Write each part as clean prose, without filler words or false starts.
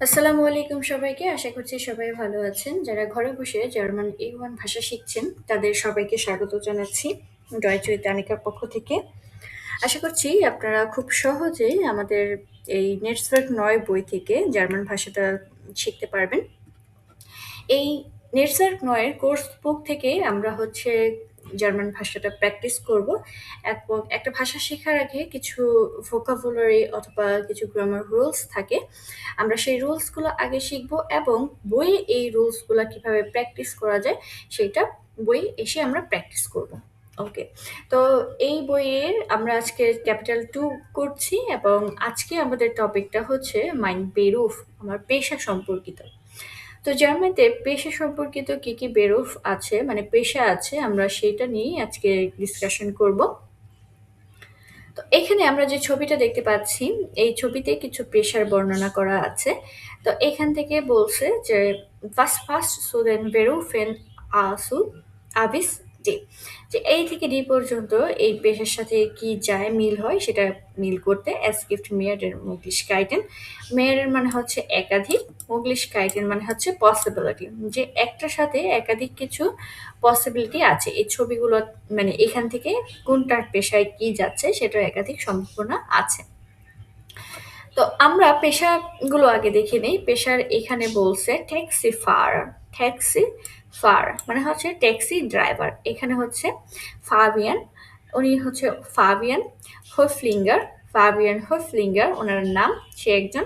আসসালামু আলাইকুম সবাইকে। আশা করছি সবাই ভালো আছেন। যারা ঘরে বসে জার্মান A1 ভাষা শিখছেন, তাদের সবাইকে স্বাগত জানাচ্ছি ডয়েচ উইথ আনিকার পক্ষ থেকে। আশা করছি আপনারা খুব সহজেই আমাদের এই নেটওয়ার্ক ৯ বই থেকে জার্মান ভাষাটা শিখতে পারবেন। এই নেটওয়ার্ক ৯ এর কোর্স বুক থেকে আমরা জার্মান ভাষাটা প্র্যাকটিস করব। এবং একটা ভাষা শেখার আগে কিছু ভোকাবুলারি অথবা কিছু গ্রামার রুলস থাকে। আমরা সেই রুলসগুলো আগে শিখব এবং বইয়ে এই রুলসগুলো কিভাবে প্র্যাকটিস করা যায় সেটা বই এসে আমরা প্র্যাকটিস করব। ওকে, তো এই বইয়ের আমরা আজকে ক্যাপিটাল 2 করছি এবং আজকে আমাদের টপিকটা হচ্ছে মাইন বেরুফ, আমার পেশা সম্পর্কিত। তো জার্মানিতে পেশা সম্পর্কিত কি কি বেরুফ আছে, মানে পেশা আছে, আমরা সেটা নিয়েই আজকে ডিসকাশন করব। তো এখানে আমরা যে ছবিটা দেখতে পাচ্ছি, এই ছবিতে কিছু পেশার বর্ণনা করা আছে। তো এখান থেকে বলছে যে was fast zu den Berufen zu Abyss D, যে এই থেকে ডি পর্যন্ত এই পেশার সাথে কি যায়, মিল হয়, সেটা মিল করতে es gibt mehrere Möglichkeiten। মেয়েরের মানে হচ্ছে একাধিক, Möglichkeiten মানে হচ্ছে পসিবিলিটি, যে একটার সাথে একাধিক কিছু পসিবিলিটি আছে। এই ছবিগুলো মানে এখান থেকে কোনটার পেশায় কি যাচ্ছে সেটার একাধিক সম্ভাবনা আছে। তো আমরা পেশাগুলো আগে দেখে নেই। পেশার এখানে বলছে ট্যাক্সি ফার, ট্যাক্সি ফার মানে হচ্ছে ট্যাক্সি ড্রাইভার। এখানে হচ্ছে ফাবিয়ান, উনি হচ্ছে ফাবিয়ান হোফলিঙ্গার, ফাবিয়ান হোফলিঙ্গার ওনার নাম। সে একজন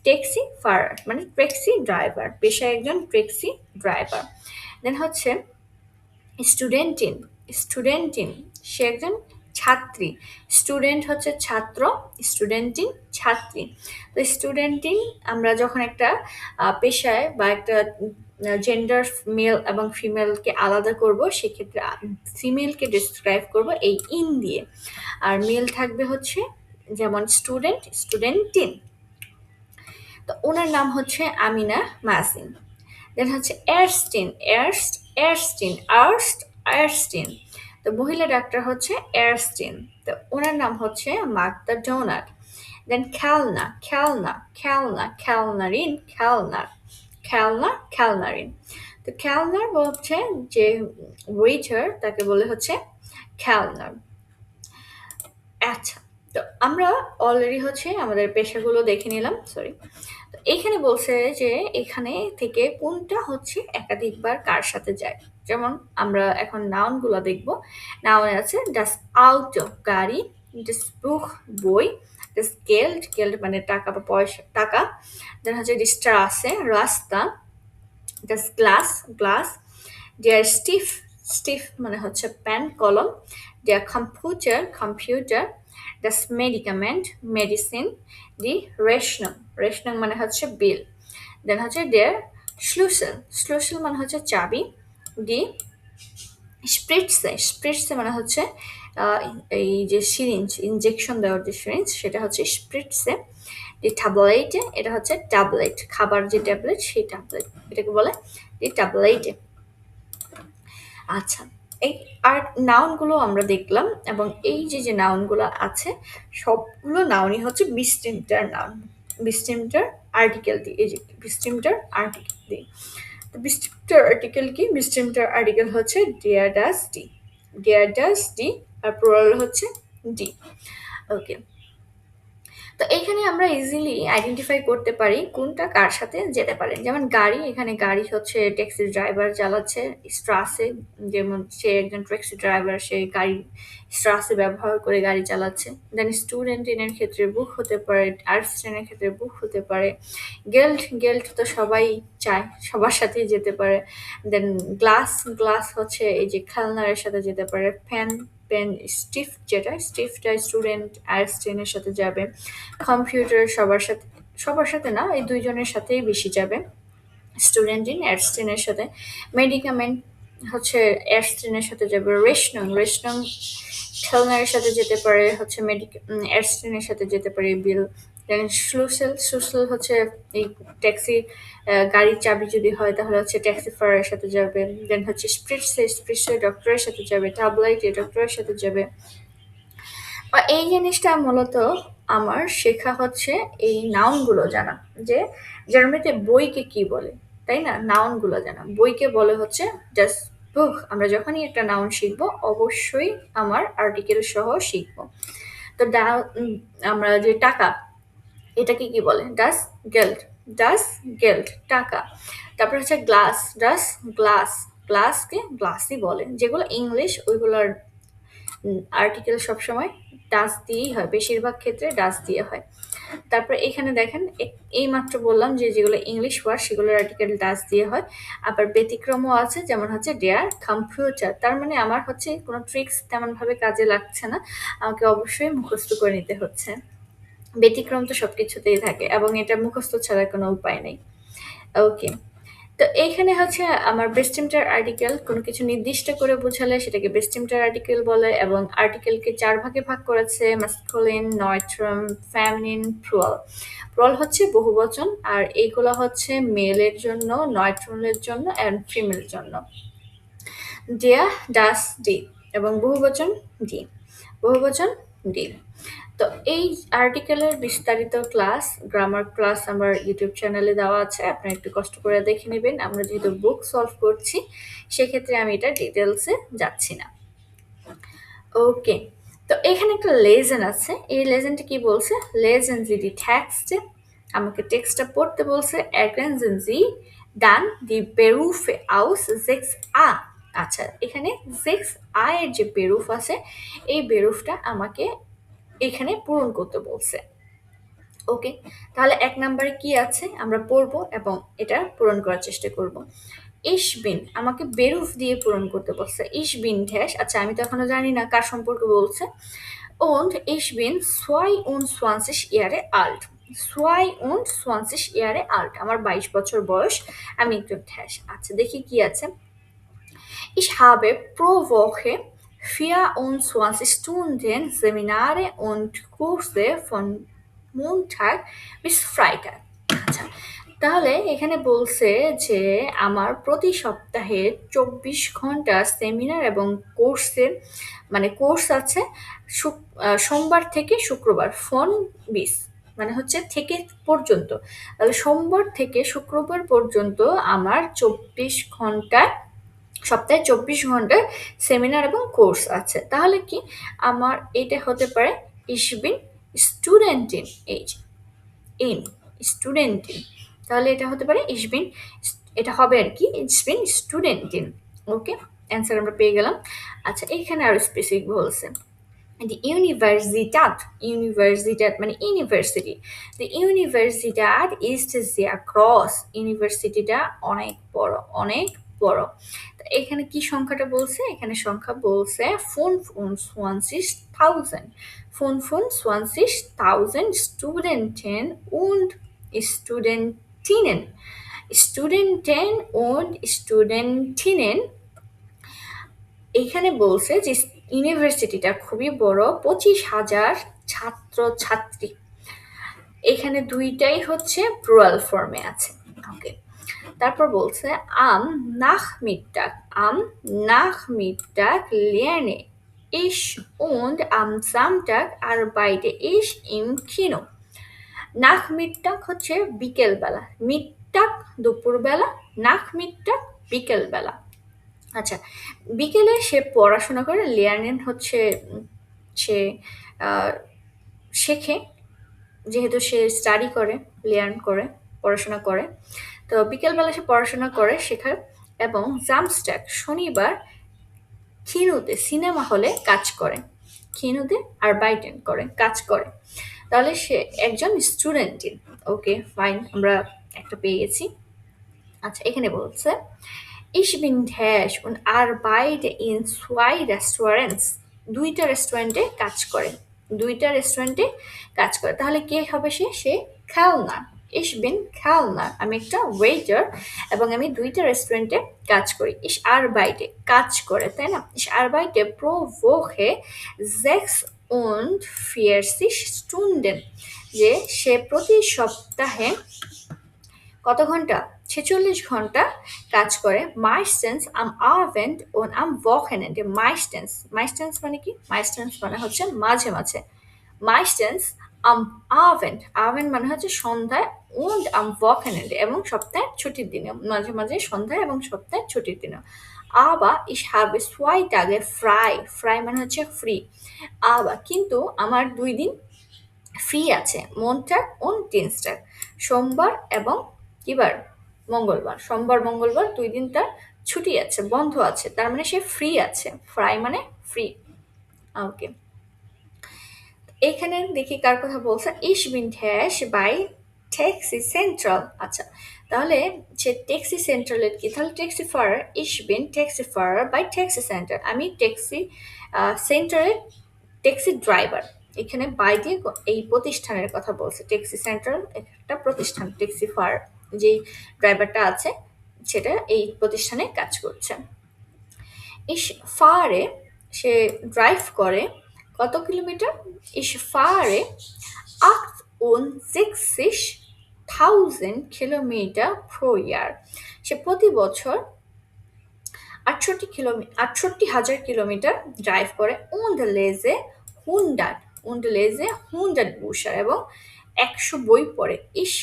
ট্যাক্সি ফার মানে ট্যাক্সি ড্রাইভার, পেশায় একজন ট্যাক্সি ড্রাইভার। দেন হচ্ছে স্টুডেন্টিন, স্টুডেন্টিন সে একজন ছাত্রী। স্টুডেন্ট হচ্ছে ছাত্র, স্টুডেন্টিন ছাত্রী। তো স্টুডেন্টিন আমরা যখন একটা পেশায় বা একটা জেন্ডার মেল এবং ফিমেলকে আলাদা করব, সেক্ষেত্রে ফিমেলকে ডিসক্রাইব করব এই ইন দিয়ে, আর মেল থাকবে হচ্ছে যেমন স্টুডেন্ট, স্টুডেন্টিন। তো ওনার নাম হচ্ছে আমিনা মাসিন। দেন হচ্ছে এরস্টিন, এরস্টিন এরস্টিন। তো মহিলা ডাক্তার হচ্ছে এরস্টিন। তো ওনার নাম হচ্ছে মার্তা ডোনাট। দেন খেলনা, খেলনা খেলনা খেলনারিন, খেলনার খেলনা খেলনারিন। তো খেলনার হচ্ছে যে ওয়েটার, তাকে বলে হচ্ছে খেলনার। আচ্ছা, তো আমরা অলরেডি আমাদের পেশাগুলো দেখে নিলাম। সরি, তো এখানে বলছে যে এখানে থেকে কোনটা একাধিকবার কার সাথে যায়। যেমন আমরা এখন নাউনগুলো দেখব। নাউন আছে ডাস আউটো গাড়ি, ডাস বুক বই, ডাস গেল্ড, গেল্ড মানে টাকা বা পয়সা, টাকা। দেন হচ্ছে ডি স্ট্রাসে রাস্তা, ডাস গ্লাস গ্লাস, ডিয়ার স্টিফ, স্টিফ মানে হচ্ছে পেন কলম, ডিয়ার কম্পিউটার কম্পিউটার, das Medikament মেডিসিন, দি রেশনং, রেশনং মানে হচ্ছে বিল। দেন হচ্ছে der Schlüssel, Schlüssel মানে হচ্ছে চাবি, দি স্প্রিটসে, স্প্রিটসে মানে হচ্ছে আহ, এই যে সিরিঞ্জ, ইনজেকশন দেওয়ার যে সিরিঞ্জ, সেটা হচ্ছে স্প্রিটসে। দি ট্যাবলেটে, এটা হচ্ছে ট্যাবলেট, খাবার যে ট্যাবলেট সেই ট্যাবলেট, এটাকে বলে দি ট্যাবলেটে। আচ্ছা, এই আর নাউনগুলো আমরা দেখলাম এবং এই যে যে নাউনগুলো আছে সবগুলো নাউনই হচ্ছে বিস্টিমটার নাউন, বিস্টিমটার আর্টিকেল দিয়ে, এই যে বিস্টিমটার আর্টিকেল দিয়ে। তো বিস্টিমটার আর্টিকেল কি? বিস্টিমটার আর্টিকেল হচ্ছে ডিয়ার ডাস ডি, ডিয়ার ডাস ডি, আর প্লুরাল হচ্ছে ডি। ওকে, তো এখানে আমরা ইজিলি আইডেন্টিফাই করতে পারি কোনটা কার সাথে যেতে পারে। যেমন গাড়ি, এখানে গাড়ি হচ্ছে ট্যাক্সি ড্রাইভার চালাচ্ছে স্ট্রাসে, যেমন সে একজন ট্যাক্সি ড্রাইভার, সে গাড়ি স্ট্রাসে ব্যবহার করে গাড়ি চালাচ্ছে। দেন স্টুডেন্ট এর ক্ষেত্রে বুক হতে পারে, আর্টসেনের ক্ষেত্রে বুক হতে পারে। গেল্ট, গেল্ট তো সবাই চায়, সবার সাথেই যেতে পারে। দেন গ্লাস, গ্লাস হচ্ছে এই যে খেলনার সাথে যেতে পারে। ফ্যান, পেন, স্টিফ, যেটা স্টিফটা স্টুডেন্ট আইনস্টাইনের সাথে যাবে। কম্পিউটার সবার সাথে, সবার সাথে না, এই দুইজনের সাথেই বেশি যাবে, স্টুডেন্ট ইন এর সাথে। মেডিকামেন্ট হচ্ছে এরস্টিনের সাথে যাবে। রেশনং, রেশনং খেলনার সাথে যেতে পারে, হচ্ছে এরস্টিনের সাথে যেতে পারে বিল। দেন স্লুসেল, স্লুসেল হচ্ছে এই ট্যাক্সি, গাড়ির চাবি যদি হয় তাহলে হচ্ছে ট্যাক্সি ফারের সাথে যাবে। দেন হচ্ছে স্প্রিটসে, স্প্রিটসে ডক্টরের সাথে যাবে। ট্যাবলেটে ডক্টরের সাথে যাবে। বা এই জিনিসটা মূলত আমার শেখা হচ্ছে এই নাউনগুলো জানা, যে জার্মানিতে বইকে কি বলে, তাই না? নাউনগুলো জানা। বইকে বলে হচ্ছে জাস্ট বুক। আমরা যখনই একটা নাউন শিখবো অবশ্যই আমার আর্টিকেল সহ শিখবো। তো আমরা যে টাকা, এটাকে কি বলে? ডাস গেল্ড। ডাস গেল্ড, টাকা। তারপর হচ্ছে গ্লাস, ডাস গ্লাস। গ্লাসকে গ্লাসই বলে। যেগুলো ইংলিশ ওইগুলোর আর্টিকেল সবসময় ডাস দিয়েই হয়, বেশিরভাগ ক্ষেত্রে ডাস দিয়ে হয়। তারপর এখানে দেখেন, এইমাত্র বললাম যে যেগুলো ইংলিশ ওয়ার্ড সেগুলোর আর্টিকেল ডাস দিয়ে হয়। আবার ব্যতিক্রমও আছে, যেমন হচ্ছে ডেয়ার কম্পিউটার। তার মানে আমার হচ্ছে কোনো ট্রিক্স তেমনভাবে কাজে লাগছে না, আমাকে অবশ্যই মুখস্থ করে নিতে হচ্ছে। ব্যতিক্রম তো সবকিছুতেই থাকে এবং এটা মুখস্থ ছাড়া কোনো উপায় নেই। ওকে। তো এইখানে হচ্ছে আমার বেস্টিমটার আর্টিকেল কোনো কিছু নির্দিষ্ট করে বোঝালে সেটাকে বেস্টিমটার আর্টিকেল বলে, এবং আর্টিকেলকে ৪ ভাগে ভাগ করেছে: মাস্কুলিন, নয়ট্রাম, ফেমিনিন, প্লুরাল। প্লুরাল হচ্ছে বহুবচন, আর এইগুলো হচ্ছে মেলের জন্য, নয়ট্রামের জন্য অ্যান্ড ফিমেলের জন্য। ডেয়া, ডাস, ডি, এবং বহুবচন ডি। বহুবচন ডি। তো এই আর্টিকেলের বিস্তারিত ক্লাস, গ্রামার ক্লাস আমার ইউটিউব চ্যানেলে দেওয়া আছে, আপনারা একটু কষ্ট করে দেখে নেবেন। আমরা যেহেতু বুক সলভ করছি সেক্ষেত্রে আমি এটা ডিটেলসে যাচ্ছি না। ওকে। তো এখানে একটা লেসন আছে, এই লেসনটা কি বলছে? লেসন জি ডি টেক্সট, আমাকে টেক্সটটা পড়তে বলছে। ergänzen Sie dann die Berufe aus 6a। আচ্ছা, এখানে 6a এর যে বেরুফ আছে এই বেরুফটা আমাকে এখানে পূরণ করতে বলছে। ওকে, তাহলে ১ নাম্বারে কি আছে আমরা পড়ব এবং এটা পূরণ করার চেষ্টা করব। Ich bin আমাকে বেরুফ দিয়ে পূরণ করতে বলছে। Ich bin dash. আচ্ছা, আমি তো এখনো জানি না কার সম্পর্কে বলছে। Und ich bin 22 Jahre alt। 22 Jahre alt, আমার ২২ বছর বয়স, আমি একটু ড্যাশ। আচ্ছা, দেখি কি আছে। Ich habe pro Woche 24 Stunden Seminare und Kurse von Montag bis Freitag। আচ্ছা, তাহলে এখানে বলছে যে আমার প্রতি সপ্তাহে ২৪ ঘন্টা সেমিনার এবং কোর্সের, মানে কোর্স আছে সোমবার থেকে শুক্রবার। ফোন ২০ মানে হচ্ছে থেকে পর্যন্ত। তাহলে সোমবার থেকে শুক্রবার পর্যন্ত আমার ২৪ ঘন্টা, সপ্তাহে ২৪ ঘন্টার সেমিনার এবং কোর্স আছে। তাহলে কি আমার এটা হতে পারে Ich bin Studentin age in Studentin। তাহলে এটা হতে পারে Ich bin, এটা হবে আর কি Ich bin Studentin। ওকে, অ্যান্সার আমরা পেয়ে গেলাম। আচ্ছা, এইখানে আরো স্পেসিফিক বলছে die Universität, Universität মানে university. The Universität ist sehr groß, ইউনিভার্সিটিটা অনেক বড়, অনেক বড়। তো এখানে কি সংখ্যাটা বলছে? এখানে সংখ্যা বলছে 25.000, 25.000 Studenten und Studentinnen, Studenten und Studentinnen। এখানে বলছে যে ইউনিভার্সিটিটা খুবই বড়, ২৫,০০০ ছাত্র-ছাত্রী। এখানে দুইটাই হচ্ছে প্লুরাল ফর্মে আছে। ওকে, তারপর বলছে am Nachmittag lerne ich und am Samstag arbeite ich im Kino। Nachmittag হচ্ছে বিকেলবেলা, মিডটাগ দুপুরবেলা, Nachmittag বিকেলবেলা। আচ্ছা, বিকেলে সে পড়াশোনা করে, লেয়ার্নেন হচ্ছে সে শেখে, যেহেতু সে স্টাডি করে, লেয়ার্ন করে, পড়াশোনা করে। তো বিকেলবেলা সে পড়াশোনা করে, শেখার। এবং জামস্ট্যাক শনিবার খিনুতে সিনেমা হলে কাজ করে, খিনুতে আর বাইটেন করে, কাজ করে। তাহলে সে একজন স্টুডেন্ট। ওকে, ফাইন, আমরা একটা পেয়ে গেছি। আচ্ছা, এখানে বলছে Ich bin Dash und arbeite in 2 Restaurants। ২টা রেস্টুরেন্টে কাজ করে, ২টা রেস্টুরেন্টে কাজ করে। তাহলে কে হবে সে? সে Kellner। Ich bin Kellner, আমি একটা ওয়েটার এবং আমি ২টা রেস্টুরেন্টে কাজ করি। Ich arbeite কাজ করে, তাই না? Ich arbeite pro Woche 46 Stunden, যে সে প্রতি সপ্তাহে কত ঘন্টা? 46 ঘন্টা কাজ করে। Meistens am Abend und am Wochenende। Meistens মানে কি? Meistens মানে হচ্ছে মাঝে মাঝে। Meistens am Abend Abend মানে হচ্ছে সন্ধ্যায় und am Wochenende এবং সপ্তাহের ছুটির দিনে মাঝে মাঝে সন্ধ্যায় এবং সপ্তাহের ছুটির দিনে aber ich habe 2 Tage frei frei মানে হচ্ছে ফ্রি aber কিন্তু আমার 2 দিন ফ্রি আছে মনটাগ ও টিনস্টাগ সোমবার এবং কিবার মঙ্গলবার সোমবার মঙ্গলবার 2 দিন তার ছুটি আছে বন্ধ আছে তার মানে সে ফ্রি আছে ফ্রাই মানে ফ্রি ওকে এখানে দেখি কার কথা বলছে ich bin ড্যাশ বাই ট্যাক্সি সেন্ট্রাল আচ্ছা তাহলে সে ট্যাক্সি সেন্ট্রালের কি তাহলে ট্যাক্সি ফারার ich bin ট্যাক্সি ফারার বাই ট্যাক্সি সেন্টার আমি ট্যাক্সি সেন্টারের ট্যাক্সি ড্রাইভার এখানে বাই দিয়ে এই প্রতিষ্ঠানের কথা বলছে ট্যাক্সি সেন্ট্রাল একটা প্রতিষ্ঠান ট্যাক্সি ফার যেই ড্রাইভারটা আছে সেটা এই প্রতিষ্ঠানে কাজ করছে ich fahre সে ড্রাইভ করে কত kilometre ich fahre 68.000 kilometre pro Jahr সে প্রতি বছর 68,000 কিলোমিটার ড্রাইভ করে und lese 100 Bücher এবং 100 বই পড়ে ich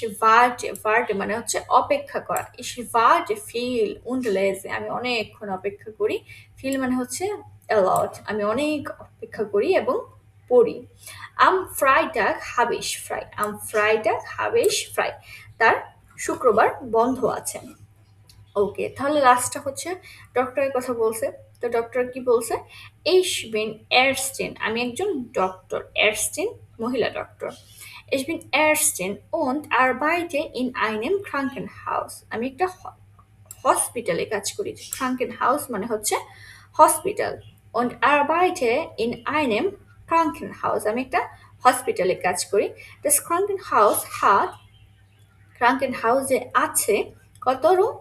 warte মানে হচ্ছে অপেক্ষা করা ich warte viel und lese আমি অনেকক্ষণ অপেক্ষা করি viel মানে হচ্ছে a lot আমি অনেক অপেক্ষা করি এবং পড়ি am Freitag habe ich frei am Freitag habe ich frei তার শুক্রবার বন্ধ আছে ওকে তাহলে লাস্টটা হচ্ছে ডক্টরের কথা বলছে তো ডক্টর কি বলছে ich bin Ärztin আমি একজন ডক্টর Ärztin মহিলা doctor ich bin Ärztin und arbeite in einem Krankenhaus আমি একটা হসপিটালে কাজ করি Krankenhaus মানে হচ্ছে hospital und arbeite in einem Krankenhaus আমি একটা হসপিটালে কাজ করি das Krankenhaus hat Krankenhause আছে কত রুম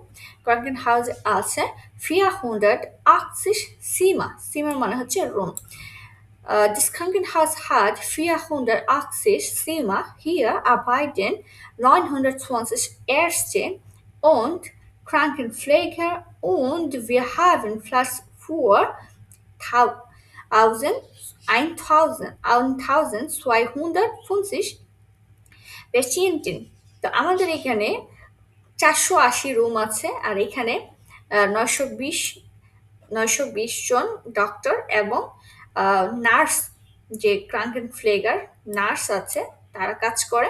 Krankenhause আছে 480 Zimmer Zimmer মানে হচ্ছে room Das Krankenhaus hat 480 Zimmer. Hier arbeiten 920 Ärzte und Krankenpfleger und wir haben Platz für 1250 Patienten. তো আমাদের এখানে 480 রুম আছে আর এখানে 920 জন ডক্টর এবং নার্স যে ক্রাঙ্কেন ফ্লেগার নার্স আছে তারা কাজ করে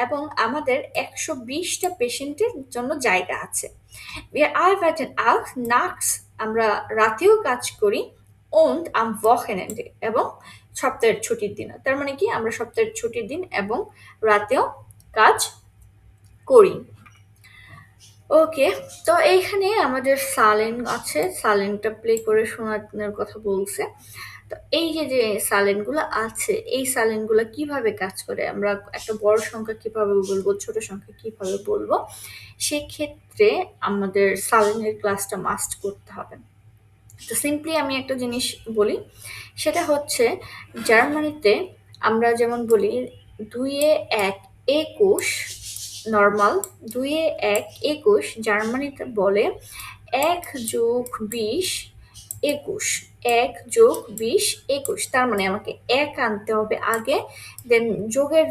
এবং আমাদের 120টা পেশেন্টের জন্য জায়গা আছে wir arbeiten auch nachts আমরা রাতেও কাজ করি und am Wochenende এবং সপ্তাহের ছুটির দিন তার মানে কি আমরা সপ্তাহের ছুটির দিন এবং রাতেও কাজ করি ওকে তো এইখানে আমাদের সালেন আছে সালেনটা প্লে করে শোনানোর কথা বলছে তো এই যে সালেনগুলো আছে এই সালেনগুলো কিভাবে কাজ করে আমরা একটা বড় সংখ্যা কিভাবে বলবো ছোট সংখ্যা কিভাবে বলবো সেক্ষেত্রে আমাদের সালেনের ক্লাসটা মাস্ট করতে হবে তো সিম্পলি আমি একটা জিনিস বলি সেটা হচ্ছে জার্মানিতে আমরা যেমন বলি 2-1 21 নর্মাল 2-1 21 জার্মানিতে বলে 1+20 21 1+20 21 তার মানে আমাকে 1 আনতে হবে আগে দেন যোগের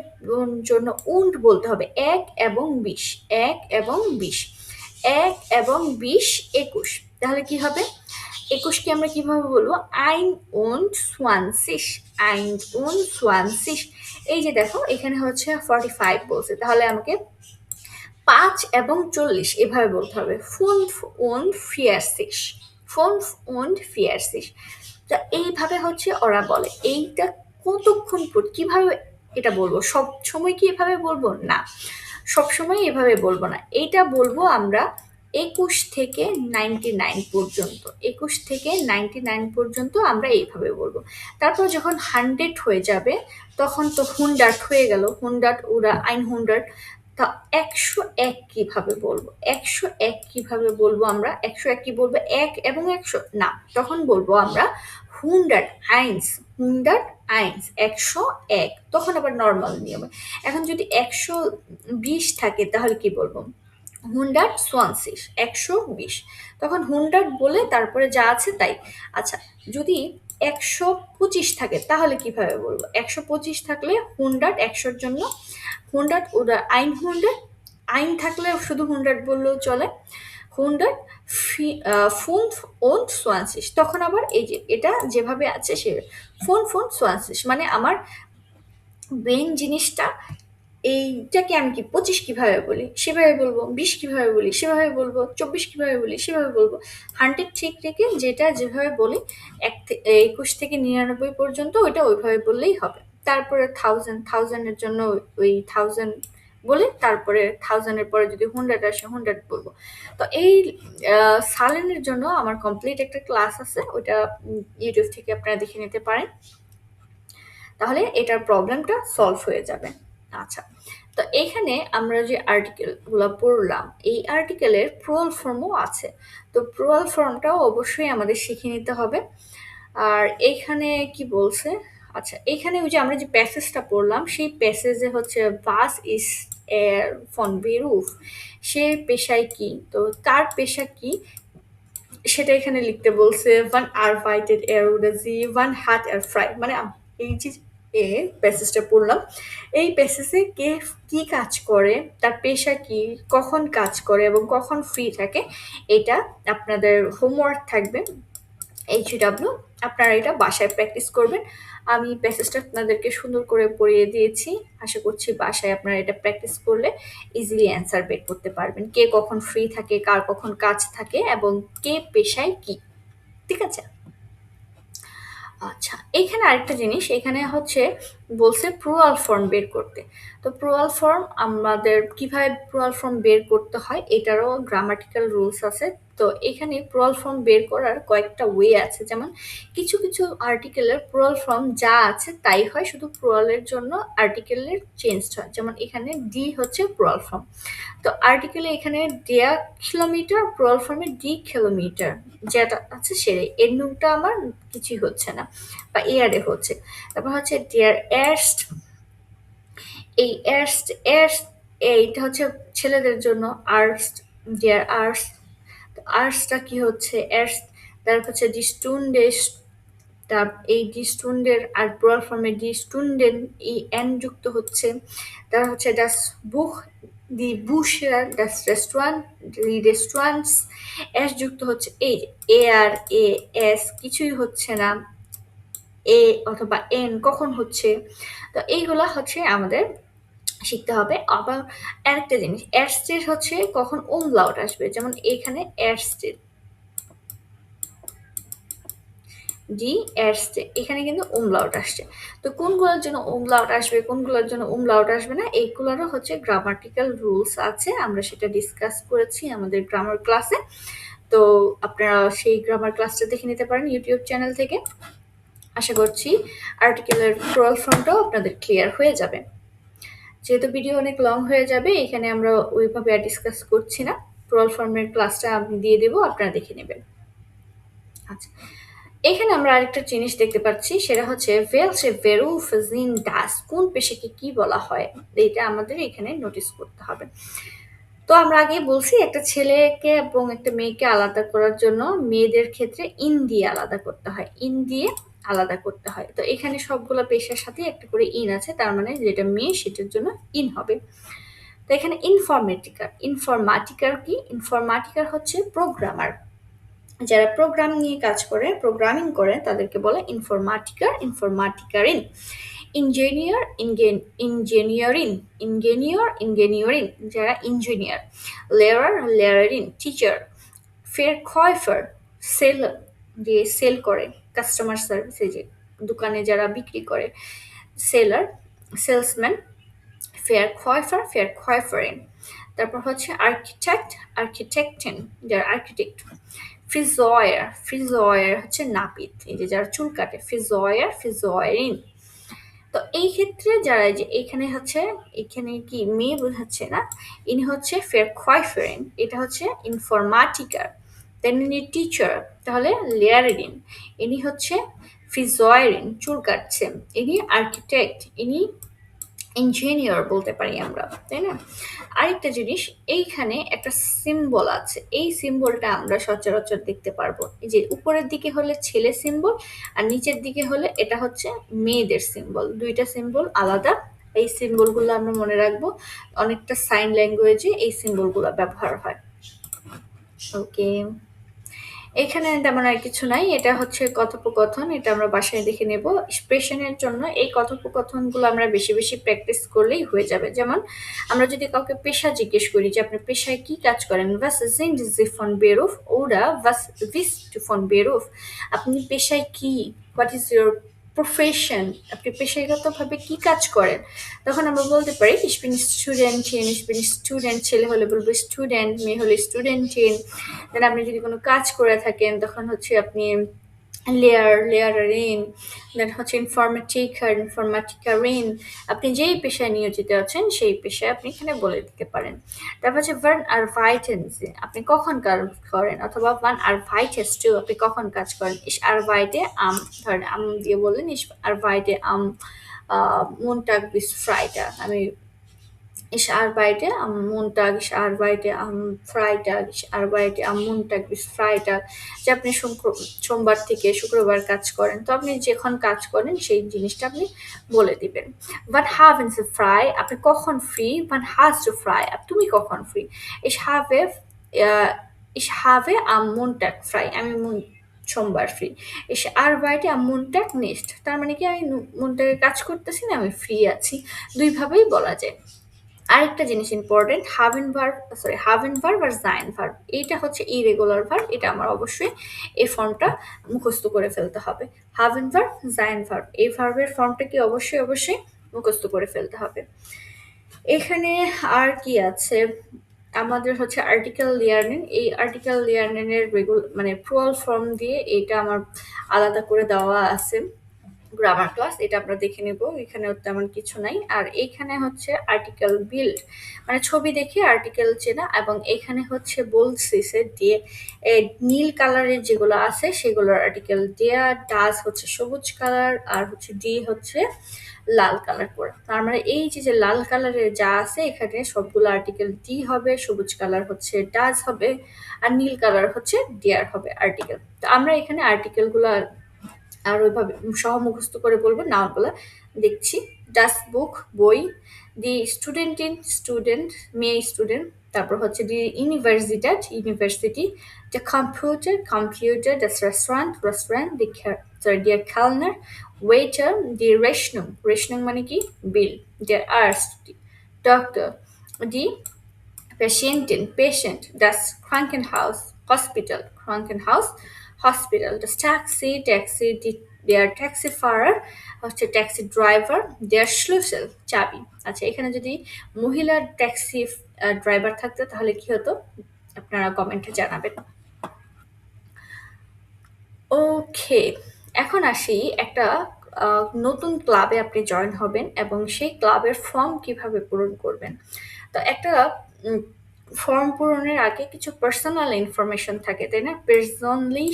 জন্য und বলতে হবে 1 এবং 20 1 এবং 20 1 এবং 20 21 তাহলে কি হবে 21 কে আমরা কিভাবে বলবো 21 21 এই যে দেখো এখানে হচ্ছে 45 বলছে তাহলে আমাকে 5 এবং 40 এভাবে বলতে হবে 45 তো এইভাবে হচ্ছে ওরা বলে এইটা কতক্ষণ পর কিভাবে এটা বলবো সব সময় কি এভাবে বলবো না সব সময় এভাবে বলবো না এইটা বলবো আমরা 21 থেকে 99 পর্যন্ত 21 থেকে 99 পর্যন্ত আমরা এইভাবে বলবো তারপর যখন 100 হয়ে যাবে তখন তো 100 হয়ে গেল 100 ওরা 100 তা 101 কিভাবে বলবো 101 কিভাবে বলবো আমরা 101 কি বলবো 1 এবং 100 না তখন বলবো আমরা 101 তখন আবার নর্মাল নিয়মে এখন যদি 120 থাকে তাহলে কি বলবো 120 তখন 100 বলে তারপরে যা আছে তাই আচ্ছা যদি 125 থাকে তাহলে কিভাবে বলবো? 125 থাকলে 100 একশোর জন্য 100 oder 100, আইন থাকলে শুধু 100 বললেও চলে। 125 তখন আবার এই যে এটা যেভাবে আছে সে 25 মানে আমার ব্রেন জিনিসটা এইটাকে আমি কি 25 কিভাবে বলি সেভাবে বলবো, 20 কিভাবে বলি সেভাবে বলবো, 24 কিভাবে বলি সেভাবে বলবো। 100 ঠিক রেখে যেটা যেভাবে বলি 21 থেকে 99 পর্যন্ত ওইটা ওইভাবে বললেই হবে। তারপরে থাউজেন্ডের জন্য ওই থাউজেন্ড বলে, তারপরে থাউজেন্ডের পরে যদি 100 আসে 100 বলবো। তো এই সালেনের জন্য আমার কমপ্লিট একটা ক্লাস আছে, ওইটা ইউটিউব থেকে আপনারা দেখে নিতে পারেন, তাহলে এটার প্রবলেমটা সলভ হয়ে যাবে। আচ্ছা, তো এখানে আমরা যে আর্টিকেলগুলো পড়লাম এই আর্টিকেলের প্রুয়াল ফর্মও আছে। তো প্রুয়াল ফর্মটাও অবশ্যই আমাদের শিখে নিতে হবে। আর এখানে কি বলছে, আচ্ছা এখানে ওই যে আমরা যে প্যাসেজটা পড়লাম সেই প্যাসেজে হচ্ছে বাস ইস এর ফন বেরুফ, সে পেশায় কি, তো তার পেশা কি সেটা এখানে লিখতে বলছে। One arbeitet er oder sie, wann hat er frei, মানে এই যে প্যাসেজটা পড়লাম, এই প্যাসেজে কে কি কাজ করে, তার পেশা কি, কখন কাজ করে এবং কখন ফ্রি থাকে, এটা আপনাদের হোমওয়ার্ক থাকবে HW। আপনারা এটা বাসায় প্র্যাকটিস করবেন। আমি প্যাসেজটা আপনাদেরকে সুন্দর করে পড়িয়ে দিয়েছি, আশা করছি বাসায় আপনারা এটা প্র্যাকটিস করলে ইজিলি অ্যান্সার বের করতে পারবেন, কে কখন ফ্রি থাকে, কার কখন কাজ থাকে এবং কে পেশায় কি। ঠিক আছে? আচ্ছা, এখানে আরেকটা জিনিস, এখানে হচ্ছে বলছে প্লুরাল ফর্ম বের করতে। তো প্লুরাল ফর্ম আমাদের কিভাবে প্লুরাল ফর্ম বের করতে হয় এটারও গ্রামাটিক্যাল রুলস আছে। তো এখানে প্লুরাল ফর্ম বের করার কয়েকটা ওয়ে আছে, যেমন কিছু কিছু আর্টিকেলের প্লুরাল ফর্ম যা আছে তাই হয়, শুধু প্লুরালের জন্য আর্টিকেলের চেঞ্জ হয়। যেমন এখানে ডি হচ্ছে প্লুরাল ফর্ম, তো আর্টিকেলে এখানে দেয়া কিলোমিটার প্লুরাল ফর্মে ডি কিলোমিটার যেটা আছে সেটাই, এর নুটা আমার কিছুই হচ্ছে না বা এয়ারে হচ্ছে। তারপর হচ্ছে দেয়ার এস্ট, এই এস্ট এস্ট এইটা হচ্ছে ছেলেদের জন্য, আর্টস দেয়ার আর্টস, আর্টসটা কি হচ্ছে এস্ট। তারপর হচ্ছে ডি স্টুন্ডেস, তার এই ডি স্টুন্ডের আর প্লুরাল ফর্মে ডি স্টুন্ডেন ই এন যুক্ত হচ্ছে। তারপর হচ্ছে ডাস বুখ, দি বুশার, ডাস রেস্টুরেন্ট, দি রেস্টুরেন্টস, এস যুক্ত হচ্ছে এই এ আর এ এস কিছুই হচ্ছে না, এ অথবা এন কখন হচ্ছে। তো এইগুলা হচ্ছে আমাদের শিখতে হবে। আবার আরেকটা জিনিস, এর হচ্ছে কখন umlaut আসবে, যেমন এখানে এর ডি এরস্টে, এখানে কিন্তু umlaut আসছে। তো কোনগুলোর জন্য umlaut আসবে, কোনগুলোর জন্য umlaut আসবে না, এইগুলোরও হচ্ছে গ্রামাটিক্যাল রুলস আছে, আমরা সেটা ডিসকাস করেছি আমাদের গ্রামার ক্লাসে। তো আপনারা সেই গ্রামার ক্লাসটা দেখে নিতে পারেন ইউটিউব চ্যানেল থেকে। আশা করছি আর্টিকেলের প্লুরাল ফর্মটাও আপনাদের ক্লিয়ার হয়ে যাবে। যেহেতু ভিডিও অনেক লং হয়ে যাবে, এখানে আমরা ওইভাবে আর ডিসকাস করছি না, প্লুরাল ফর্মের ক্লাসটা আমি দিয়ে দেবো, আপনারা দেখে নেবেন। আচ্ছা, এখানে আমরা আরেকটা জিনিস দেখতে পাচ্ছি, সেটা হচ্ছে welche Beruf sind das, কোন পেশাকে কি বলা হয়, এটা আমাদের এখানে নোটিস করতে হবে। তো আমরা আগেই বলছি একটা ছেলেকে এবং একটা মেয়েকে আলাদা করার জন্য মেয়েদের ক্ষেত্রে ইন দিয়ে আলাদা করতে হয়, ইন দিয়ে আলাদা করতে হয়। তো এখানে সবগুলো পেশার সাথে একটা করে ইন আছে, তার মানে যেটা মেয়ে সেটার জন্য ইন হবে। তো এখানে ইনফরমেটিকার, ইনফরমাটিকার কি, ইনফরমাটিকার হচ্ছে প্রোগ্রামার, যারা প্রোগ্রাম নিয়ে কাজ করে, প্রোগ্রামিং করে তাদেরকে বলে ইনফরমাটিকার, ইনফরমাটিকারিন। ইঞ্জিনিয়ার, ইঞ্জিনিয়ারিং, ইঞ্জিনিয়ারিং যারা ইঞ্জিনিয়ার। লেয়ারার, লেয়ারিন টিচার। ফেরকয়ফার, সেলার যে সেল করে, কাস্টমার সার্ভিসে যে দোকানে যারা বিক্রি করে, সেলার, সেলসম্যান। ফেরকয়ফার, ফেরকয়ফারিন। তারপর হচ্ছে আর্কিটেক্ট, আর্কিটেক্টেন যারা আর্কিটেক্ট। ফ্রিজয়ার, ফ্রিজয়ার হচ্ছে নাপিত, এই যে যারা চুল কাটে, ফ্রিজয়ার, ফ্রিজয়ারিন। তো এই ক্ষেত্রে যারা যে এখানে হচ্ছে, এখানে কি মেয়ে বোঝাচ্ছে না, ইনি হচ্ছে ফেরকয়ফারিন, এটা হচ্ছে ইনফরমাটিকার। দেন ইনি টিচার, তাহলে লেয়ারিন। ইনি হচ্ছে ফ্রিজয়ারিন, চুল কাটছেন। ইনি আর্কিটেক্ট, ইনি ইঞ্জিনিয়ার বলতে পারি আমরা, তাই না? আরেকটা জিনিস, এইখানে একটা সিম্বল আছে, এই সিম্বলটা আমরা সচরাচর দেখতে পারবো। এই যে উপরের দিকে হলে ছেলে সিম্বল, আর নিচের দিকে হলে এটা হচ্ছে মেয়েদের সিম্বল, দুইটা সিম্বল আলাদা। এই সিম্বলগুলো আমরা মনে রাখবো, অনেকটা সাইন ল্যাঙ্গুয়েজে এই সিম্বলগুলো ব্যবহার হয়। ওকে, এখানে তেমন আর কিছু নাই, এটা হচ্ছে কথোপকথন, এটা আমরা বাসায় দেখে নেব। এক্সপ্রেশনের জন্য এই কথোপকথনগুলো আমরা বেশি বেশি প্র্যাকটিস করলেই হয়ে যাবে। যেমন আমরা যদি কাউকে পেশা জিজ্ঞেস করি যে আপনি পেশায় কি কাজ করেন, was sind Sie von Beruf oder was bist du von Beruf, আপনি পেশায় কি, হোয়াট ইজ ইউর প্রফেশন, আপনি পেশাগতভাবে কি কাজ করেন, তখন আমরা বলতে পারি ich bin Studentin, ich bin Student, ছেলে হলে বলবো স্টুডেন্ট, মেয়ে হলে স্টুডেন্টিন। দেন আপনি যদি কোনো কাজ করে থাকেন তখন হচ্ছে আপনি লেয়ারারিন, দেন হচ্ছে ইনফরমেটিকারিন, আপনি যেই পেশায় নিয়োজিত আছেন সেই পেশায় আপনি এখানে বলে দিতে পারেন। তারপর হচ্ছে ভার্ন আর ভাইটেন্সি, আপনি কখন কাজ করেন, অথবা ভার্ন আর ভাইটেস টু, আপনি কখন কাজ করেন। ইস আর ভাইটে আম, ধরেন আম দিয়ে বললেন ইস আর ভাইটে আম মনটাগ বিস ফ্রাইটা, আমি Ich arbeite am Montag, ich arbeite am Freitag, ich arbeite am Montag bis Freitag। যে আপনি সোমবার থেকে শুক্রবার কাজ করেন, তো আপনি যখন কাজ করেন সেই জিনিসটা আপনি বলে দিবেন। Wann haben Sie frei, আপনি কখন free. Wann hast du frei, তুমি কখন free. Ich habe äh, ich habe am Montag frei, আমি সোমবার free. Ich arbeite am Montag nicht, তার মানে কি আমি মন্টাগে কাজ করতেছি না, আমি ফ্রি আছি। দুইভাবেই বলা যায়। আরেকটা জিনিস ইম্পর্টেন্ট, হাভেন ভার্ব আর জাইন ভার্ব, এইটা হচ্ছে ইরেগুলার ভার্ব, এটা আমার অবশ্যই এই ফর্মটা মুখস্থ করে ফেলতে হবে। হাভেন ভার্ব, জাইন ভার্ব, এই ভার্বের ফর্মটা কি অবশ্যই অবশ্যই মুখস্থ করে ফেলতে হবে। এখানে আর কি আছে, আমাদের হচ্ছে আর্টিকেল লিয়ার্নিং, এই আর্টিকেল লিয়ার্নিং এর মানে প্রুয়াল ফর্ম দিয়ে এটা আমার আলাদা করে দেওয়া আছে গ্রামার ক্লাস, এটা আমরা দেখে নেব, এখানে তেমন কিছু নাই। আর এইখানে হচ্ছে আর্টিকেল বিল্ড, মানে ছবি দেখে আর্টিকেল চেনা, এবং এখানে হচ্ছে বলছে দিয়ে নীল কালারের যেগুলো আছে সেগুলোর আর্টিকেল দেয়া, ডাস হচ্ছে সবুজ কালার, আর হচ্ছে ডি হচ্ছে লাল কালার করা। তার মানে এই যে লাল কালারের যা আছে এখানে সবগুলো আর্টিকেল ডি হবে, সবুজ কালার হচ্ছে ডাজ হবে, আর নীল কালার হচ্ছে ডিয়ার হবে আর্টিকেল। তো আমরা এখানে আর্টিকেলগুলো আর ওইভাবে সহ মুখস্থ করে বলবো নাউনগুলো দেখছি। ডাস বুক, বই। দি স্টুডেন্টিন, স্টুডেন্ট, মেয়ে স্টুডেন্ট। তারপর হচ্ছে দি ইউনিভার্সিটাট, ইউনিভার্সিটি। দ্য কম্পিউটার, কম্পিউটার। দ্য রেস্টুরেন্ট, রেস্টুরেন্ট। দি ডিয়ার খেলনার, ওয়েটার। দি রেশনুং, রেশনুং মানে কি বিল। ডিয়ার আর্স্ট, ডক্টর। দি Patientin, patient, das Krankenhaus, Hospital, Krankenhaus, Hospital, das Taxi, Taxi, der Taxifahrer, হচ্ছে ট্যাক্সি ড্রাইভার, der Schlüssel, চাবি। আচ্ছা, এখানে যদি মহিলার ট্যাক্সি ড্রাইভার থাকতো তাহলে কি হতো আপনারা কমেন্টে জানাবেন। ওকে, এখন আসি একটা নতুন ক্লাবে আপনি জয়েন হবেন এবং সেই ক্লাবের ফর্ম কিভাবে পূরণ করবেন। তো একটা ফর্ম পূরণের আগে কিছু পার্সোনাল ইনফরমেশন থাকে, তাই না? পার্সোনালি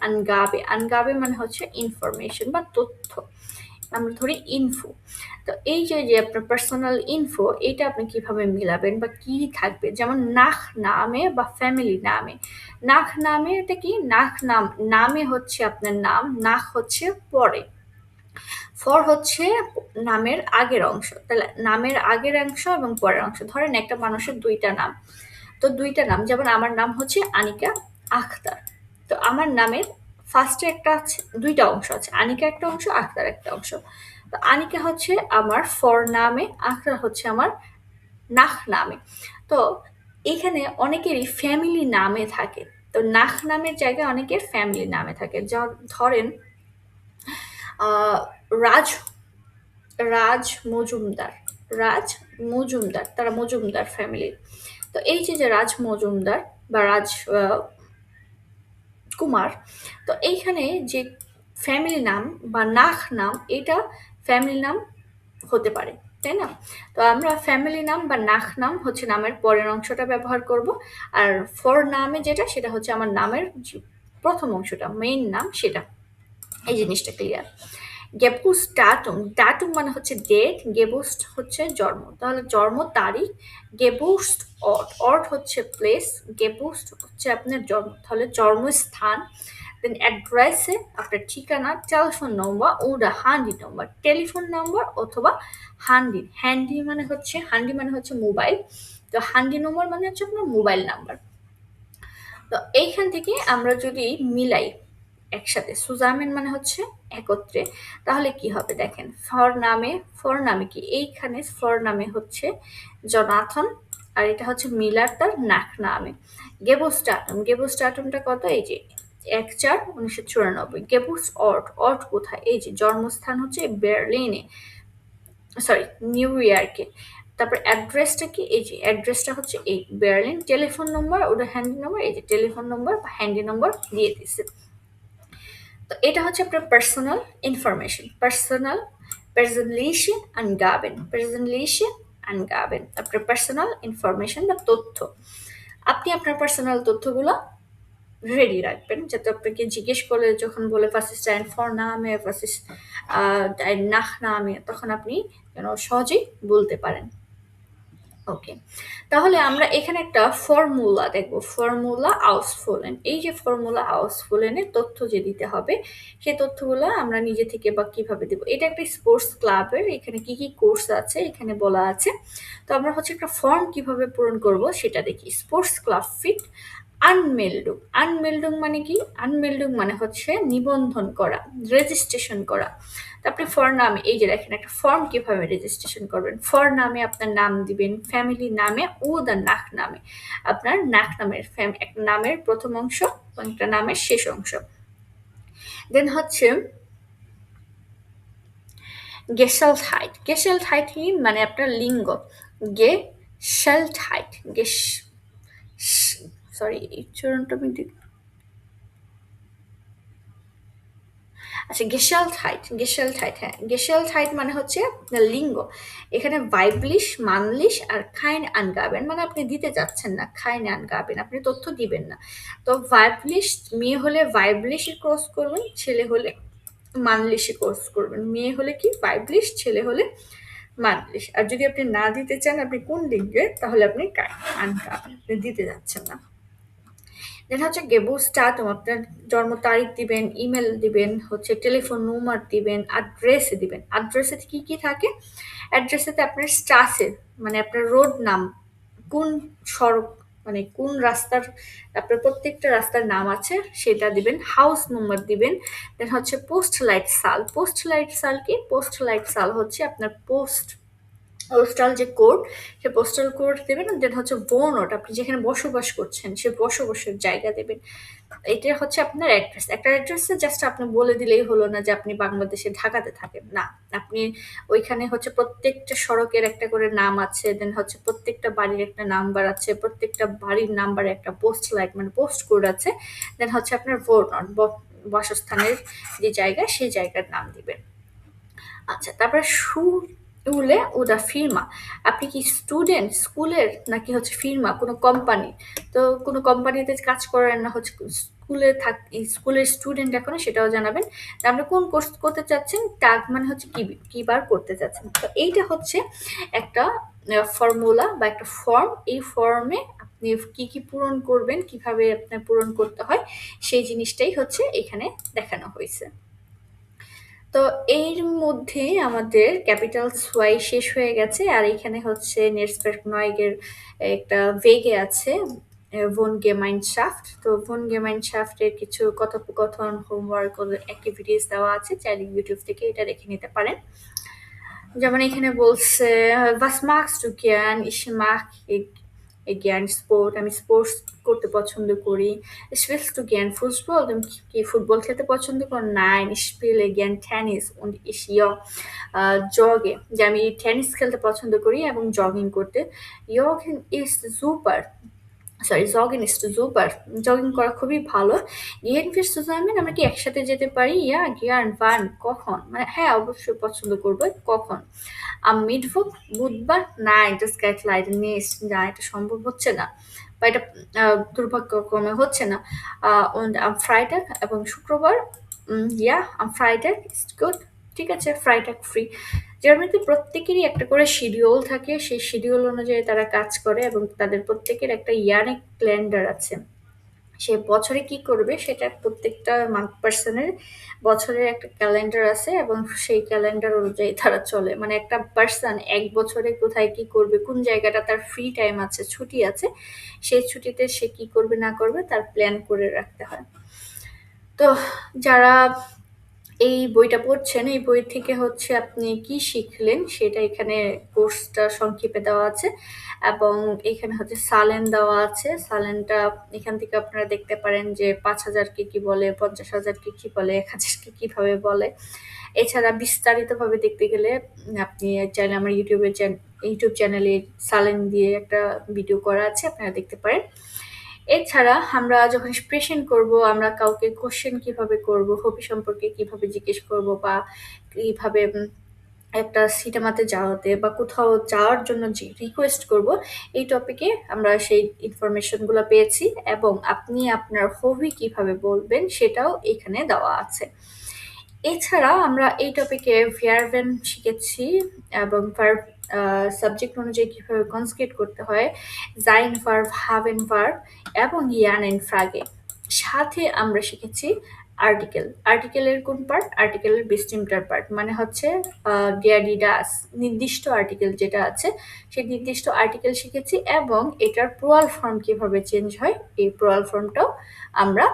আনগাবে, আনগাবে মানে হচ্ছে ইনফরমেশন বা তথ্য, আমরা ধরি ইনফো। তো এই যে আপনার পার্সোনাল ইনফো, এটা আপনি কিভাবে মিলাবেন বা কি থাকবে, যেমন নাখ নামে বা ফ্যামিলি নামে। নাখ নামে এটা কি, নাখ নামে হচ্ছে আপনার নাম, নাখ হচ্ছে পরে, ফর হচ্ছে নামের আগের অংশ। তাহলে নামের আগের অংশ এবং পরের অংশ, ধরেন একটা মানুষের দুইটা নাম, তো দুইটা নাম, যেমন আমার নাম হচ্ছে আনিকা আখতার, তো আমার নামের ফার্স্টে একটা আছে, দুইটা অংশ আছে, আনিকা একটা অংশ, আখতার একটা অংশ। তো আনিকা হচ্ছে আমার ফর নামে, আখতার হচ্ছে আমার নাখ নামে। তো এখানে অনেকেরই ফ্যামিলি নামে থাকে, তো নাখ নামের জায়গায় অনেকের ফ্যামিলি নামে থাকে, যা ধরেন রাজ, রাজ মজুমদার, রাজ মজুমদার, তারা মজুমদার ফ্যামিলির। তো এই যে রাজ মজুমদার বা রাজ কুমার, তো এইখানে যে ফ্যামিলি নাম বা নাখ নাম, এটা ফ্যামিলি নাম হতে পারে, তাই না? তো আমরা ফ্যামিলি নাম বা নাখ নাম হচ্ছে নামের পরের অংশটা ব্যবহার করব, আর ফর নামে যেটা সেটা হচ্ছে আমার নামের প্রথম অংশটা, মেইন নাম, সেটা। এই জিনিসটা ক্লিয়ার। গেবুস ডাটুম, ডাটুম মানে হচ্ছে ডেট, গেবুস্ট হচ্ছে জন্ম। তাহলে জন্ম তারিখ, গেবুস্ট অর্ট, অর্ট হচ্ছে প্লেস, গেবুস্ট হচ্ছে আপনার জন্ম, তাহলে জন্মস্থান। দেন অ্যাড্রেসে আপনার ঠিকানা, টেলিফোন নম্বর ওটা হান্ডি নম্বর, টেলিফোন নম্বর অথবা হান্ডি, হ্যান্ডি মানে হচ্ছে, হান্ডি মানে হচ্ছে মোবাইল, তো হান্ডি নম্বর মানে হচ্ছে আপনার মোবাইল নাম্বার। তো এইখান থেকে আমরা যদি মিলাই একসাথে, সুজামেন মানে হচ্ছে একত্রে, তাহলে কি হবে দেখেন, ফর নামে, ফর নামে কি এইখানে ফর নামে হচ্ছে জনাথন, আর এটা হচ্ছে মিলার তার নাক নামে। গেবোস্টাটম, গেবোস্টাটমটা কত, এই যে 1/4/1994। গেবুস অর্ট, অর্ট কোথায়, এই যে জন্মস্থান হচ্ছে বার্লিনে, সরি নিউ ইয়র্কে। তারপর অ্যাড্রেসটা কি, এই যে অ্যাড্রেসটা হচ্ছে এই বার্লিন, টেলিফোন নম্বর ওটা হ্যান্ডি নম্বর, এই যে টেলিফোন নম্বর বা হ্যান্ডি নম্বর দিয়ে দিছে। তো এটা হচ্ছে আপনার পার্সোনাল ইনফরমেশন, পার্সোনাল পার্সোনালিশন আনগাবেন, পার্সোনালিশন আনগাবেন, আপনার পার্সোনাল ইনফরমেশন বা তথ্য। আপনি আপনার পার্সোনাল তথ্যগুলো রেডি রাখবেন, যাতে আপনাকে জিজ্ঞেস করলে যখন বলে was ist dein Vorname, was ist dein Nachname, তখন আপনি যেন সহজেই বলতে পারেন। ওকে, তাহলে আমরা এখানে একটা ফর্মুলা দেখবো, ফর্মুলা আউসফুলেন। এই যে ফর্মুলা আউসফুলেনের তথ্য যে দিতে হবে, সেই তথ্যগুলো আমরা নিজে থেকে বা কিভাবে দেবো। এটা একটা স্পোর্টস ক্লাবের, এখানে কি কি কোর্স আছে এখানে বলা আছে। তো আমরা হচ্ছে একটা ফর্ম কিভাবে পূরণ করব সেটা দেখি। স্পোর্টস ক্লাব ফিট আনমেল্ডুং, আনমেল্ডুং মানে কি, আনমেল্ডুং মানে হচ্ছে নিবন্ধন করা, রেজিস্ট্রেশন করা। তো আপনি ফর নামে, এই যে দেখেন একটা ফর্ম কিভাবে রেজিস্ট্রেশন করবেন, ফর নামে আপনার নাম দিবেন, ফ্যামিলি নামে ও দা নাক নামে, আপনার নাক নামের একটা নামের প্রথম অংশ এবং একটা নামের শেষ অংশ। দেন হচ্ছে গেশালহাইট, গেশালহাইট কি মানে আপনার লিঙ্গ, গেশালহাইট, সরি এই উচ্চারণটা আমি আচ্ছা গেশালহাইট, গেশালহাইট, হ্যাঁ গেশালহাইট মানে হচ্ছে আপনার লিঙ্গ। এখানে ভাইবলিশ, মানলিশ আর খাইন আনগাবেন মানে আপনি দিতে যাচ্ছেন না, খাইন আনগাবেন আপনি তথ্য দিবেন না। তো ভাইবলিশ, মেয়ে হলে ভাইবলিশে কোর্স করবেন, ছেলে হলে মানলিশে কোর্স করবেন। মেয়ে হলে কি ভাইবলিশ, ছেলে হলে মানলিশ। আর যদি আপনি না দিতে চান আপনি কোন লিঙ্গে, তাহলে আপনি খাইন আনগাবেন, আপনি দিতে যাচ্ছেন না। দেন হচ্ছে গেবুস্টাটুম, আপনার জন্ম তারিখ দিবেন, ইমেল দিবেন, হচ্ছে টেলিফোন নম্বর দিবেন, অ্যাড্রেসে দিবেন। অ্যাড্রেসে কি কি থাকে, অ্যাড্রেসেতে আপনার স্ট্রাসে মানে আপনার রোড নাম, কোন সড়ক মানে কোন রাস্তার, আপনার প্রত্যেকটা রাস্তার নাম আছে সেটা দিবেন, হাউস নম্বর দিবেন। দেন হচ্ছে পোস্ট লাইট সাল, পোস্ট লাইট সাল কি, পোস্ট লাইট সাল হচ্ছে আপনার পোস্টাল যে কোড, সে পোস্টাল কোড দেবেন। দেন হচ্ছে বোনট, আপনি যেখানে বসবাস করছেন সে বসবাসের জায়গা দেবেন। এটা হচ্ছে আপনার অ্যাড্রেস। একটা অ্যাড্রেসে জাস্ট আপনি বলে দিলেই হলো না যে আপনি বাংলাদেশে ঢাকাতে থাকেন, না, আপনি ওইখানে হচ্ছে প্রত্যেকটা সড়কের একটা করে নাম আছে, দেন হচ্ছে প্রত্যেকটা বাড়ির একটা নাম্বার আছে, প্রত্যেকটা বাড়ির নাম্বারে একটা পোস্ট লাইট মানে পোস্ট কোড আছে। দেন হচ্ছে আপনার ভোট বাসস্থানের যে জায়গা সেই জায়গার নাম দিবেন। আচ্ছা, তারপরে স্কুলে ওটা ফিরমা। আপনি কি স্টুডেন্ট স্কুলের, নাকি হচ্ছে ফিরমা কোনো কোম্পানি? তো কোনো কোম্পানিতে কাজ করেন না হচ্ছে স্কুলে স্কুলের স্টুডেন্ট এখনো, সেটাও জানাবেন। তা আপনি কোন কোর্স করতে চাচ্ছেন, টাগ মানে হচ্ছে কি বার করতে চাচ্ছেন। তো এইটা হচ্ছে একটা ফর্মুলা বা একটা ফর্ম। এই ফর্মে আপনি কি কি পূরণ করবেন, কিভাবে আপনার পূরণ করতে হয়, সেই জিনিসটাই হচ্ছে এখানে দেখানো হয়েছে। তো এর মধ্যে আমাদের ক্যাপিটাল ওয়াই শেষ হয়ে গেছে, আর এখানে হচ্ছে নেটসপেক নয়েগের একটা ভেগে আছে ভন গেমাইনশাফট। তো ভন গেমাইনশাফটের কিছু কথোপকথন, হোমওয়ার্ক ও অ্যাক্টিভিটিস দেওয়া আছে, চাইলে ইউটিউব থেকে এটা দেখে নিতে পারেন। যেমন এখানে বলছে was magst du gern, ich mag gern Sport, আমি স্পোর্টস করতে পছন্দ করি। Spielst du gern Fußball, তুমি কি ফুটবল খেলতে পছন্দ করো? Nein, ich spiele gern Tennis und ich ja jogge, যে আমি টেনিস খেলতে পছন্দ করি এবং জগিং করতে। Joggen ist super, sorry jogging is too super, jogging করা খুবই ভালো। ইয়েন ফির সুজারম্যান, আমরা কি একসাথে যেতে পারি? ইয়া গিয়ান ভান, কখন, মানে হ্যাঁ অবশ্যই পছন্দ করবো, কখন? মিটভোগ, বুধবার, না এটা স্কাইট লাইট নেস, না এটা সম্ভব হচ্ছে না, বা এটা দুর্ভাগ্যক্রমে হচ্ছে না। ফ্রাইডে এবং শুক্রবার, ইয়া ফ্রাইডে ইজ গুড, ঠিক আছে? ফ্রাইটাগ ফ্রি। জার্মানিতে প্রত্যেকেরই একটা করে শিডিউল থাকে। সেই শিডিউল অনুযায়ী তারা কাজ করে এবং তাদের প্রত্যেকের একটা ইয়ানিক ক্যালেন্ডার আছে। সে বছরে কি করবে সেটা প্রত্যেকটা পার্সনের বছরের একটা ক্যালেন্ডার আছে এবং সেই ক্যালেন্ডার অনুযায়ী তারা চলে। মানে একটা পার্সন এক বছরে কোথায় কি করবে, কোন জায়গাটা তার ফ্রি টাইম আছে, ছুটি আছে, সেই ছুটিতে সে কি করবে না করবে তার প্ল্যান করে রাখতে হয়। তো যারা এই বইটা পড়ছেন, এই বই থেকে হচ্ছে আপনি কি শিখলেন সেটা এখানে কোর্সটা সংক্ষেপে দেওয়া আছে এবং এখানে হচ্ছে সালেন দেওয়া আছে। সালেনটা এখান থেকে আপনারা দেখতে পারেন যে ৫,০০০ কে কি বলে, ৫০,০০০ কে কি বলে, ১,০০০ কে কিভাবে বলে। এছাড়া বিস্তারিতভাবে দেখতে গেলে আপনি চাইলে আমার ইউটিউব চ্যানেলে সালেন দিয়ে একটা ভিডিও করা আছে, আপনারা দেখতে পারেন। এছাড়া আমরা যখন এক্সপ্রেশন করব, আমরা কাউকে কোশ্চেন কিভাবে করব, হবি সম্পর্কে কিভাবে জিজ্ঞেস করব বা কিভাবে একটা সিনেমাতে যাওয়াতে বা কোথাও যাওয়ার জন্য যে রিকোয়েস্ট করব, এই টপিকে আমরা সেই ইনফরমেশনগুলো পেয়েছি এবং আপনি আপনার হবি কিভাবে বলবেন সেটাও এখানে দেওয়া আছে। এছাড়া আমরা এই টপিকে ভার্বেন শিখেছি এবং ভার্ব সাবজেক্ট অনুযায়ী কিভাবে কনজুগেট করতে হয়, জাইন ভার্ব, হাভেন ভার্ব এবং ইয়ানেন ফ্রাগে। সাথে আমরা শিখেছি আর্টিকেল। আর্টিকেলের কোন পার্ট? আর্টিকেলের বেস্টিমটার পার্ট, মানে হচ্ছে ডিয়াডি ডাস, নির্দিষ্ট আর্টিকেল যেটা আছে সেই নির্দিষ্ট আর্টিকেল শিখেছি এবং এটার প্লুরাল ফর্ম কিভাবে চেঞ্জ হয় এই প্লুরাল ফর্মটাও আমরা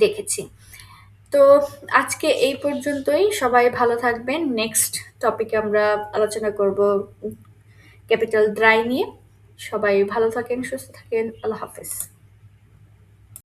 দেখেছি। তো আজকে এই পর্যন্তই। সবাই ভালো থাকবেন। নেক্সট টপিকে আমরা আলোচনা করব ক্যাপিটাল ড্রাই নিয়ে। সবাই ভালো থাকেন, সুস্থ থাকেন। আল্লাহ হাফেজ।